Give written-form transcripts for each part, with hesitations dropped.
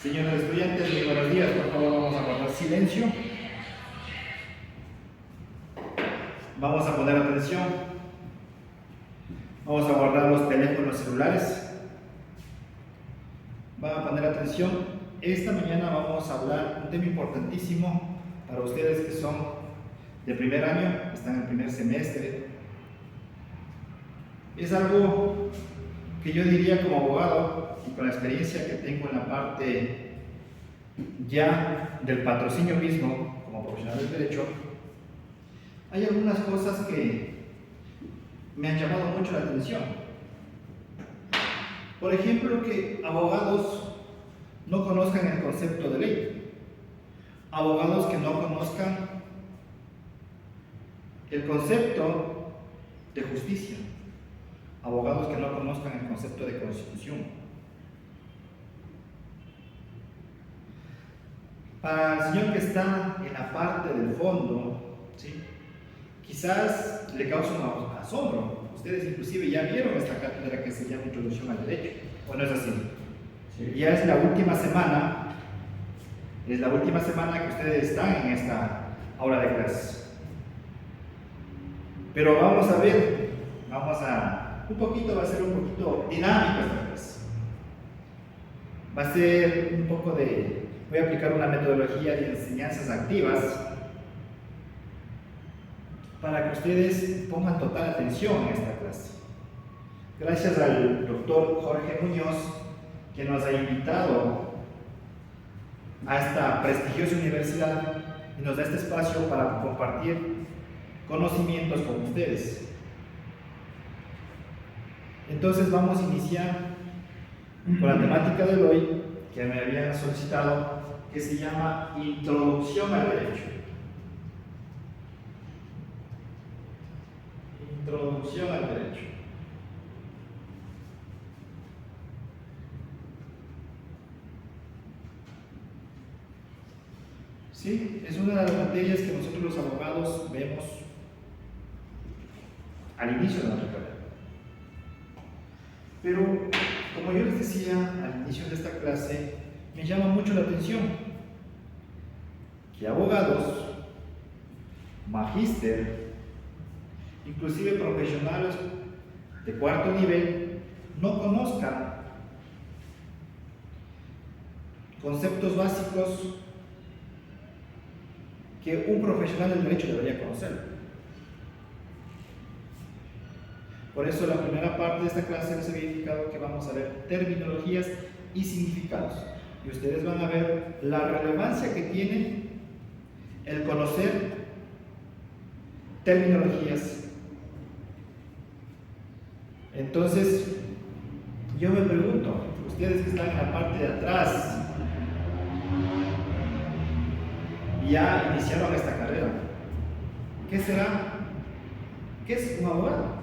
Señores estudiantes, muy buenos días. Por favor, vamos a guardar silencio. Vamos a poner atención. Vamos a guardar los teléfonos celulares. Van a poner atención. Esta mañana vamos a hablar un tema importantísimo para ustedes que son de primer año, están en el primer semestre. Es algo que yo diría como abogado y con la experiencia que tengo en la parte ya del patrocinio mismo, como profesional del derecho, hay algunas cosas que me han llamado mucho la atención. Por ejemplo, que abogados no conozcan el concepto de ley, abogados que no conozcan el concepto de justicia, abogados que no conozcan el concepto de constitución. Para el señor que está en la parte del fondo, ¿sí?, quizás le causa un asombro. Ustedes inclusive ya vieron esta cátedra que se llama Introducción al Derecho, ¿o no es así? Sí. Ya es la última semana que ustedes están en esta aula de clases. Pero vamos a ver, va a ser un poquito dinámico esta clase. Va a ser un poco voy a aplicar una metodología de enseñanzas activas para que ustedes pongan total atención en esta clase. Gracias al doctor Jorge Muñoz, que nos ha invitado a esta prestigiosa universidad y nos da este espacio para compartir conocimientos con ustedes. Entonces vamos a iniciar con la temática de hoy que me habían solicitado, que se llama Introducción al Derecho. Introducción al Derecho. Sí, es una de las materias que nosotros los abogados vemos al inicio de nuestra carrera. Pero, como yo les decía al inicio de esta clase, me llama mucho la atención que abogados, magíster, inclusive profesionales de cuarto nivel, no conozcan conceptos básicos que un profesional del derecho debería conocer. Por eso la primera parte de esta clase les había indicado que vamos a ver terminologías y significados. Y ustedes van a ver la relevancia que tiene el conocer terminologías. Entonces, yo me pregunto, ustedes que están en la parte de atrás, ya iniciaron esta carrera, ¿qué será? ¿Qué es un abogado?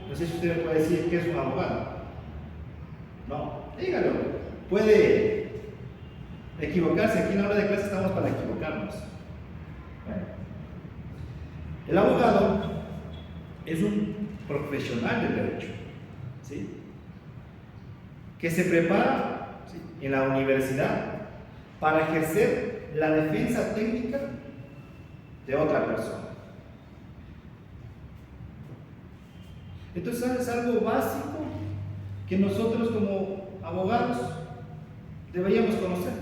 No sé si usted me puede decir qué es un abogado. No, dígalo. Puede equivocarse. Aquí en la hora de clase estamos para equivocarnos. Bueno, el abogado es un profesional del derecho, ¿sí?, que se prepara, ¿sí?, en la universidad para ejercer la defensa técnica de otra persona. Entonces es algo básico que nosotros como abogados deberíamos conocer.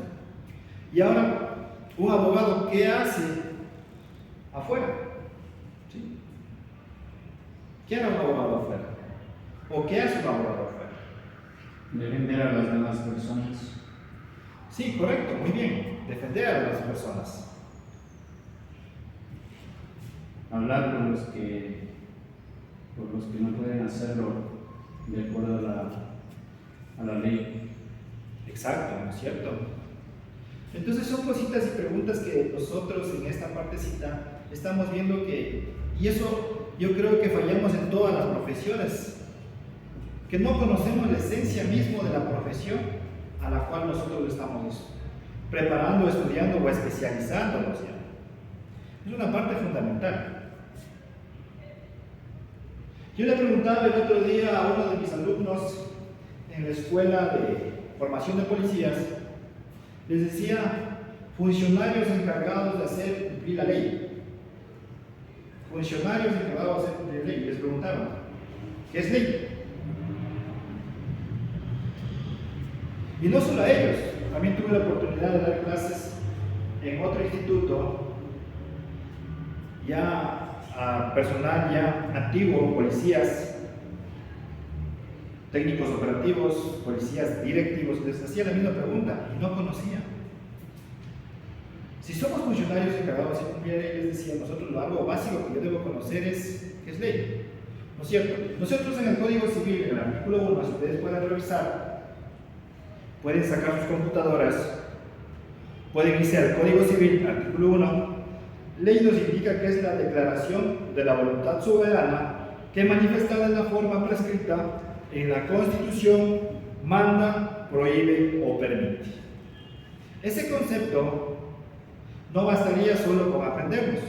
Y ahora, un abogado, ¿qué hace afuera? ¿Sí? ¿Qué hará un abogado afuera? ¿O qué hace un abogado afuera? Defender a las demás personas. Sí, correcto, muy bien. Defender a las personas. Hablar con los que no pueden hacerlo de acuerdo a la ley. Exacto, ¿no es cierto? Entonces son cositas y preguntas que nosotros en esta partecita estamos viendo y eso yo creo que fallamos en todas las profesiones, que no conocemos la esencia mismo de la profesión a la cual nosotros estamos preparando, estudiando o especializándonos ya. Es una parte fundamental. Yo le preguntaba el otro día a uno de mis alumnos en la escuela de formación de policías, les decía funcionarios encargados de hacer cumplir la ley. Funcionarios encargados de hacer cumplir la ley. Les preguntaban, ¿qué es ley? Y no solo a ellos, también tuve la oportunidad de dar clases en otro instituto, ya a personal ya antiguo, policías, técnicos operativos, policías directivos, les hacía la misma pregunta y no conocían. Si somos funcionarios encargados de cumplir la ley, les decía, nosotros lo algo básico que yo debo conocer es qué es ley, ¿no es cierto? Nosotros en el Código Civil, en el artículo 1, si ustedes pueden revisar, pueden sacar sus computadoras, pueden irse al Código Civil, artículo 1, ley nos indica que es la declaración de la voluntad soberana que manifestada en la forma prescrita en la Constitución manda, prohíbe o permite. Ese concepto no bastaría solo con aprendernos,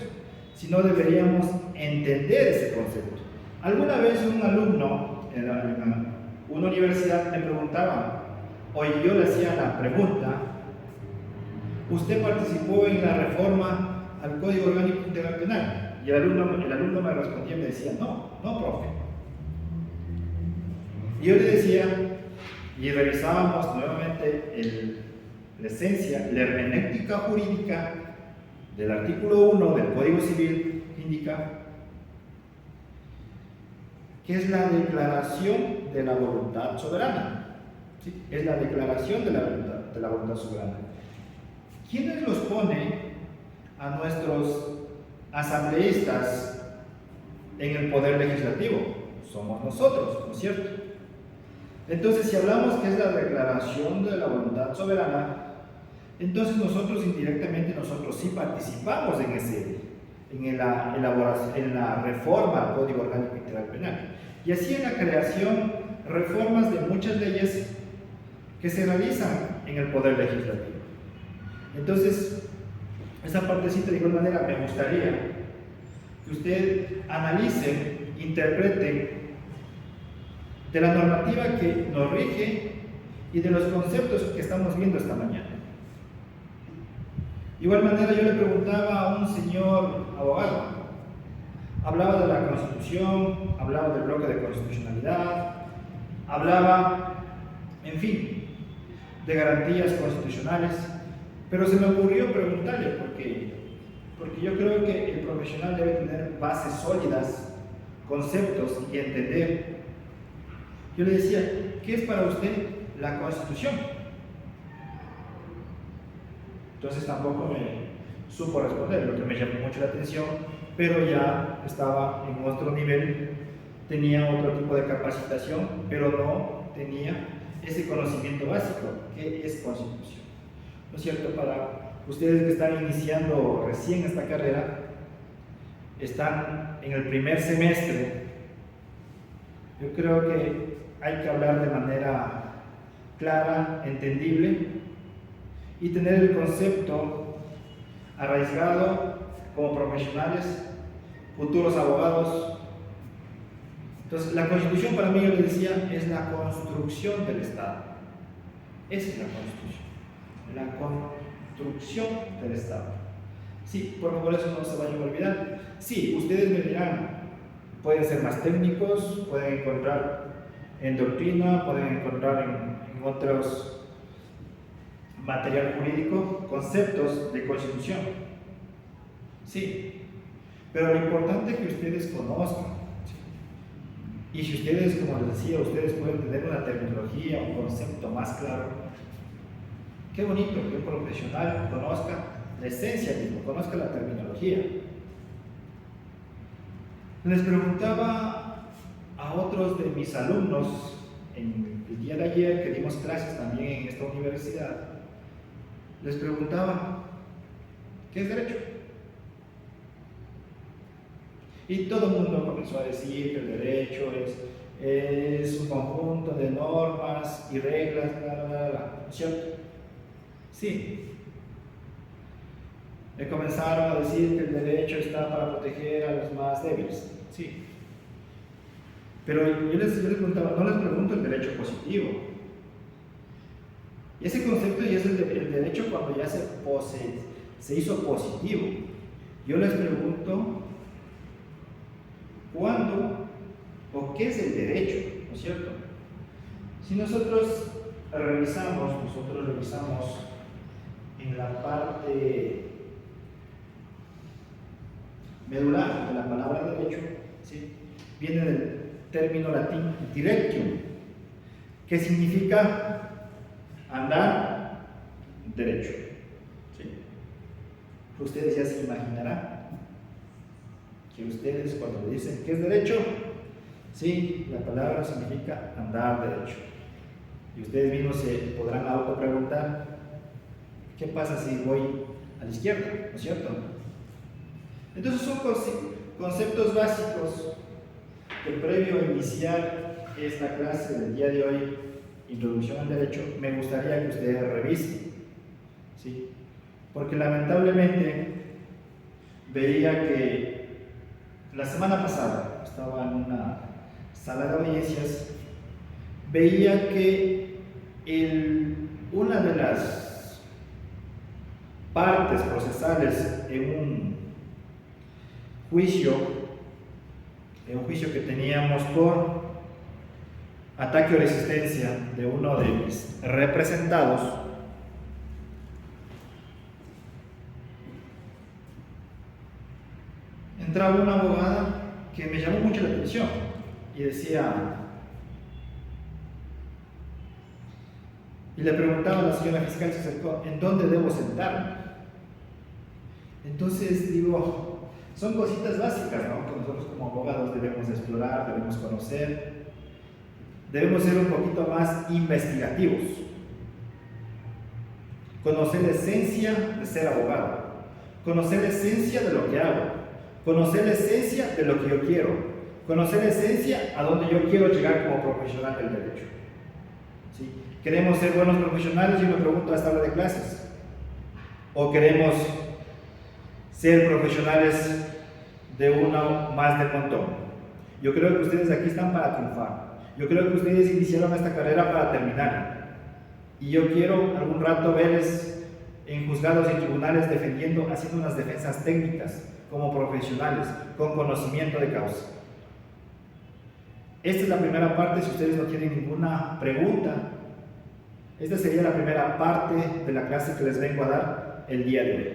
sino deberíamos entender ese concepto. Alguna vez un alumno en una universidad me preguntaba, o yo le hacía la pregunta, ¿usted participó en la reforma al Código Orgánico Integral Penal? Y el alumno me respondía y me decía, no, profe. Y yo le decía, y revisábamos nuevamente la esencia, la hermenéutica jurídica del artículo 1 del Código Civil, indica que es la declaración de la voluntad soberana. ¿Sí? Es la declaración de la voluntad soberana. ¿Quiénes los pone a nuestros asambleístas en el poder legislativo? Somos nosotros, ¿no es cierto? Entonces, si hablamos que es la declaración de la voluntad soberana, entonces nosotros indirectamente sí participamos en la reforma al Código Orgánico Integral Penal. Y así en la creación, reformas de muchas leyes que se realizan en el poder legislativo. Entonces, esa partecita de igual manera me gustaría que usted analice, interprete de la normativa que nos rige y de los conceptos que estamos viendo esta mañana. De igual manera yo le preguntaba a un señor abogado, hablaba de la Constitución, hablaba del bloque de constitucionalidad, hablaba, en fin, de garantías constitucionales, pero se me ocurrió preguntarle, porque yo creo que el profesional debe tener bases sólidas, conceptos y entender. Yo le decía, ¿qué es para usted la Constitución? Entonces tampoco me supo responder, lo que me llamó mucho la atención, pero ya estaba en otro nivel, tenía otro tipo de capacitación, pero no tenía ese conocimiento básico, que es Constitución. ¿No es cierto? Para ustedes que están iniciando recién esta carrera, están en el primer semestre, yo creo que hay que hablar de manera clara, entendible, y tener el concepto arraigado como profesionales, futuros abogados. Entonces, la Constitución para mí, yo les decía, es la construcción del Estado. Esa es la Constitución, la construcción del Estado. Sí, por favor, eso no se vayan a olvidar. Sí, ustedes me dirán, pueden ser más técnicos, pueden encontrar en doctrina, pueden encontrar en otros material jurídico, conceptos de Constitución. Sí, pero lo importante es que ustedes conozcan. ¿Sí? Y si ustedes, como les decía, ustedes pueden tener una terminología, un concepto más claro, qué bonito que un profesional conozca la esencia mismo, conozca la terminología. Les preguntaba a otros de mis alumnos en el día de ayer, que dimos clases también en esta universidad, les preguntaba, ¿qué es derecho? Y todo el mundo comenzó a decir que el derecho es un conjunto de normas y reglas, ¿no es cierto? Sí. Me comenzaron a decir que el derecho está para proteger a los más débiles. Sí. Pero yo les preguntaba, no les pregunto el derecho positivo, Y ese concepto ya es el derecho cuando ya se hizo positivo. Yo les pregunto, ¿cuándo o qué es el derecho? ¿No es cierto? Si nosotros revisamos en la parte medular de la palabra derecho, ¿sí? Viene del término latín directium, que significa andar derecho. ¿Sí? Ustedes ya se imaginarán que ustedes cuando le dicen que es derecho, sí, la palabra significa andar derecho. Y ustedes mismos se podrán autopreguntar, ¿qué pasa si voy a la izquierda? ¿No es cierto? Entonces son conceptos básicos que previo a iniciar esta clase del día de hoy, Introducción al Derecho, me gustaría que ustedes revisen, ¿sí? Porque lamentablemente veía que la semana pasada estaba en una sala de audiencias, veía que una de las partes procesales en un juicio que teníamos por ataque o resistencia de uno de mis representados, entraba una abogada que me llamó mucho la atención y decía, y le preguntaba a la señora fiscal, se acercó, ¿en dónde debo sentarme? Entonces digo, son cositas básicas, ¿no? Que nosotros como abogados debemos explorar, debemos conocer, debemos ser un poquito más investigativos, conocer la esencia de ser abogado, conocer la esencia de lo que hago, conocer la esencia de lo que yo quiero, conocer la esencia a donde yo quiero llegar como profesional del derecho. ¿Sí? ¿Queremos ser buenos profesionales? Yo me pregunto a esta hora de clases. ¿O queremos ser profesionales de uno más del montón? Yo creo que ustedes aquí están para triunfar. Yo creo que ustedes iniciaron esta carrera para terminarla. Y yo quiero algún rato verles en juzgados y tribunales defendiendo, haciendo unas defensas técnicas como profesionales, con conocimiento de causa. Esta es la primera parte. Si ustedes no tienen ninguna pregunta, esta sería la primera parte de la clase que les vengo a dar el día de hoy.